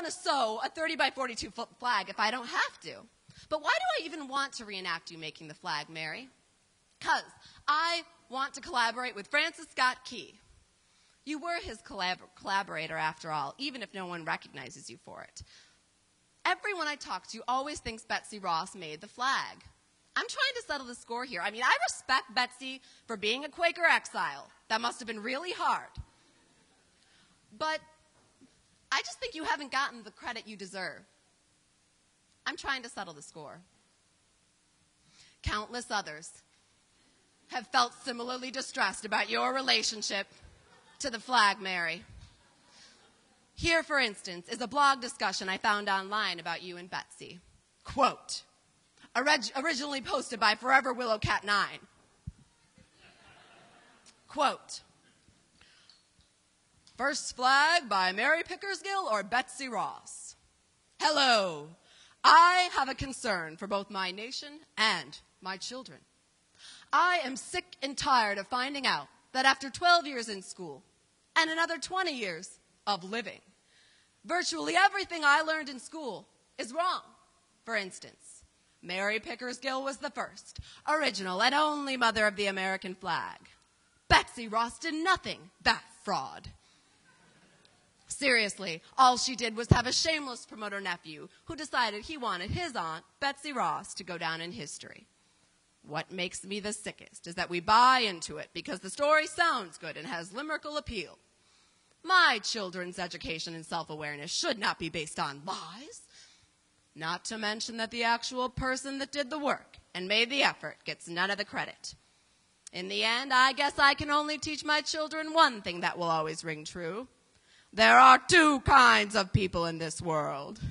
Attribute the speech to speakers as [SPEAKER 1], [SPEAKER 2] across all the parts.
[SPEAKER 1] want to sew a 30 by 42 foot flag if I don't have to. But why do I even want to reenact you making the flag, Mary? Because I want to collaborate with Francis Scott Key. You were his collaborator, after all, even if no one recognizes you for it. Everyone I talk to always thinks Betsy Ross made the flag. I'm trying to settle the score here. I mean, I respect Betsy for being a Quaker exile. That must have been really hard. But I just think you haven't gotten the credit you deserve. I'm trying to settle the score. Countless others have felt similarly distressed about your relationship to the flag, Mary. Here, for instance, is a blog discussion I found online about you and Betsy. Quote, originally posted by Forever Willow Cat 9. Quote, first flag by Mary Pickersgill or Betsy Ross. Hello, I have a concern for both my nation and my children. I am sick and tired of finding out that after 12 years in school and another 20 years of living, virtually everything I learned in school is wrong. For instance, Mary Pickersgill was the first, original, and only mother of the American flag. Betsy Ross did nothing but fraud. Seriously, all she did was have a shameless promoter nephew who decided he wanted his aunt, Betsy Ross, to go down in history. What makes me the sickest is that we buy into it because the story sounds good and has limerickal appeal. My children's education and self-awareness should not be based on lies. Not to mention that the actual person that did the work and made the effort gets none of the credit. In the end, I guess I can only teach my children one thing that will always ring true. There are two kinds of people in this world.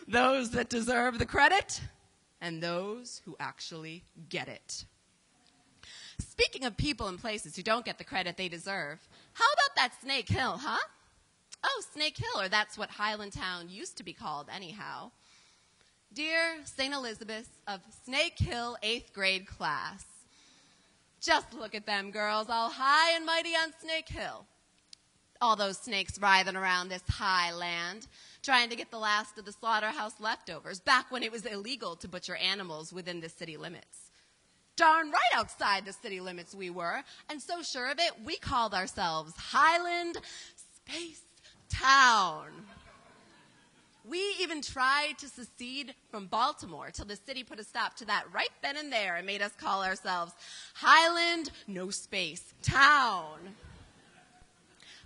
[SPEAKER 1] Those that deserve the credit and those who actually get it. Speaking of people and places who don't get the credit they deserve, how about that Snake Hill, huh? Oh, Snake Hill, or that's what Highlandtown used to be called anyhow. Dear St. Elizabeth of Snake Hill 8th grade class, just look at them girls, all high and mighty on Snake Hill. All those snakes writhing around this high land, trying to get the last of the slaughterhouse leftovers, back when it was illegal to butcher animals within the city limits. Darn right outside the city limits we were, and so sure of it, we called ourselves Highland Space Town. We even tried to secede from Baltimore till the city put a stop to that right then and there and made us call ourselves Highland No Space Town.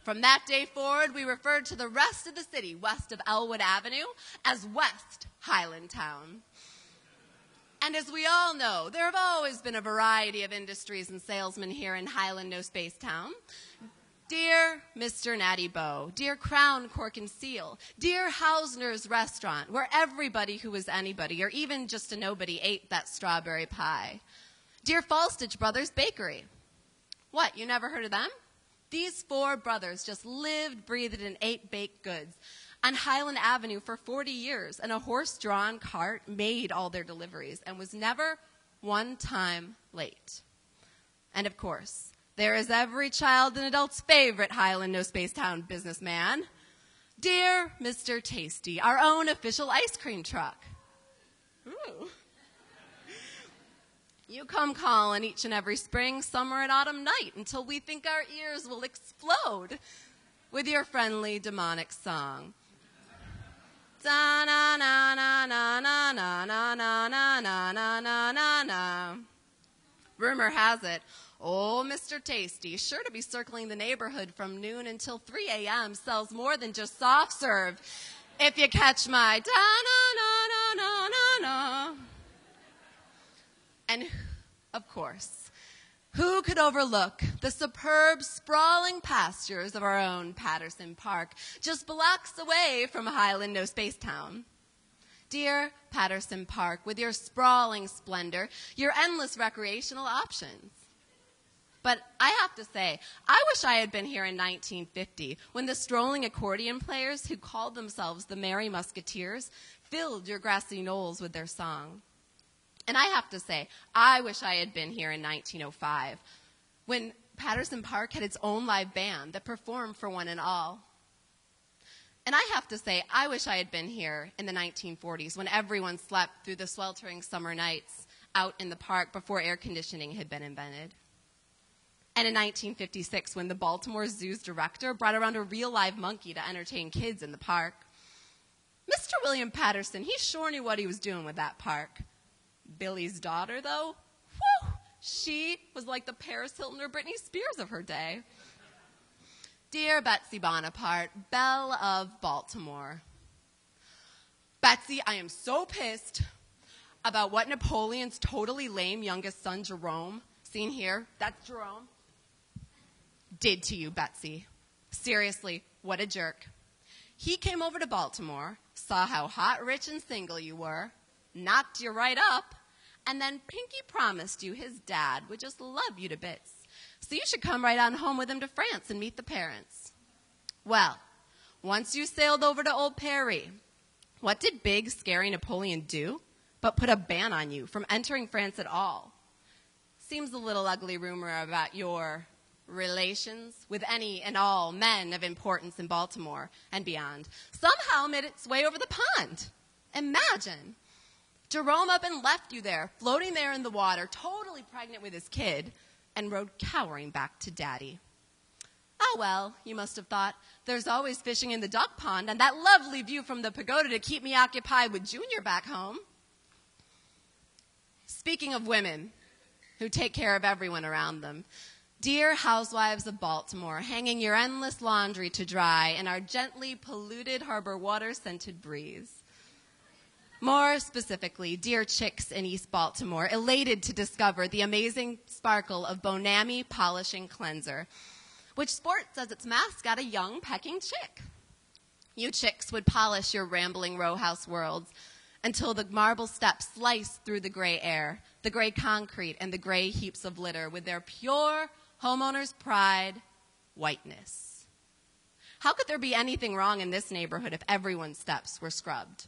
[SPEAKER 1] From that day forward, we referred to the rest of the city west of Elwood Avenue as West Highlandtown. And as we all know, there have always been a variety of industries and salesmen here in Highland No Space Town. Dear Mr. Natty Bow, dear Crown Cork and Seal, dear Hausner's Restaurant, where everybody who was anybody, or even just a nobody, ate that strawberry pie. Dear Falstich Brothers Bakery. What, you never heard of them? These four brothers just lived, breathed, and ate baked goods on Highland Avenue for 40 years, and a horse-drawn cart made all their deliveries and was never one time late. And of course, there is every child and adult's favorite Highland No Space Town businessman, dear Mr. Tasty, our own official ice cream truck. Ooh. You come calling each and every spring, summer, and autumn night until we think our ears will explode with your friendly demonic song. Da na na na na na na na na na na na na na na. Rumor has it, old Mr. Tasty, sure to be circling the neighborhood from noon until 3 a.m., sells more than just soft serve. If you catch my da-na-na-na-na-na-na. And, of course, who could overlook the superb, sprawling pastures of our own Patterson Park, just blocks away from Highland No Space Town? Dear Patterson Park, with your sprawling splendor, your endless recreational options. But I have to say, I wish I had been here in 1950 when the strolling accordion players who called themselves the Merry Musketeers filled your grassy knolls with their song. And I have to say, I wish I had been here in 1905 when Patterson Park had its own live band that performed for one and all. And I have to say, I wish I had been here in the 1940s when everyone slept through the sweltering summer nights out in the park before air conditioning had been invented. And in 1956 when the Baltimore Zoo's director brought around a real live monkey to entertain kids in the park. Mr. William Patterson, he sure knew what he was doing with that park. Billy's daughter, though, whew, she was like the Paris Hilton or Britney Spears of her day. Dear Betsy Bonaparte, Belle of Baltimore. Betsy, I am so pissed about what Napoleon's totally lame youngest son, Jerome, seen here, that's Jerome, did to you, Betsy. Seriously, what a jerk. He came over to Baltimore, saw how hot, rich, and single you were, knocked you right up, and then Pinky promised you his dad would just love you to bits. So you should come right on home with him to France and meet the parents. Well, once you sailed over to Old Paris, what did big, scary Napoleon do but put a ban on you from entering France at all? Seems a little ugly rumor about your relations with any and all men of importance in Baltimore and beyond somehow made its way over the pond. Imagine. Jerome up and left you there, floating there in the water, totally pregnant with his kid, and rode cowering back to Daddy. Oh, well, you must have thought, there's always fishing in the duck pond and that lovely view from the pagoda to keep me occupied with Junior back home. Speaking of women who take care of everyone around them, dear housewives of Baltimore, hanging your endless laundry to dry in our gently polluted harbor water-scented breeze. More specifically, dear chicks in East Baltimore, elated to discover the amazing sparkle of Bonami Polishing Cleanser, which sports as its mascot a young pecking chick. You chicks would polish your rambling row house worlds until the marble steps sliced through the gray air, the gray concrete, and the gray heaps of litter with their pure homeowner's pride, whiteness. How could there be anything wrong in this neighborhood if everyone's steps were scrubbed?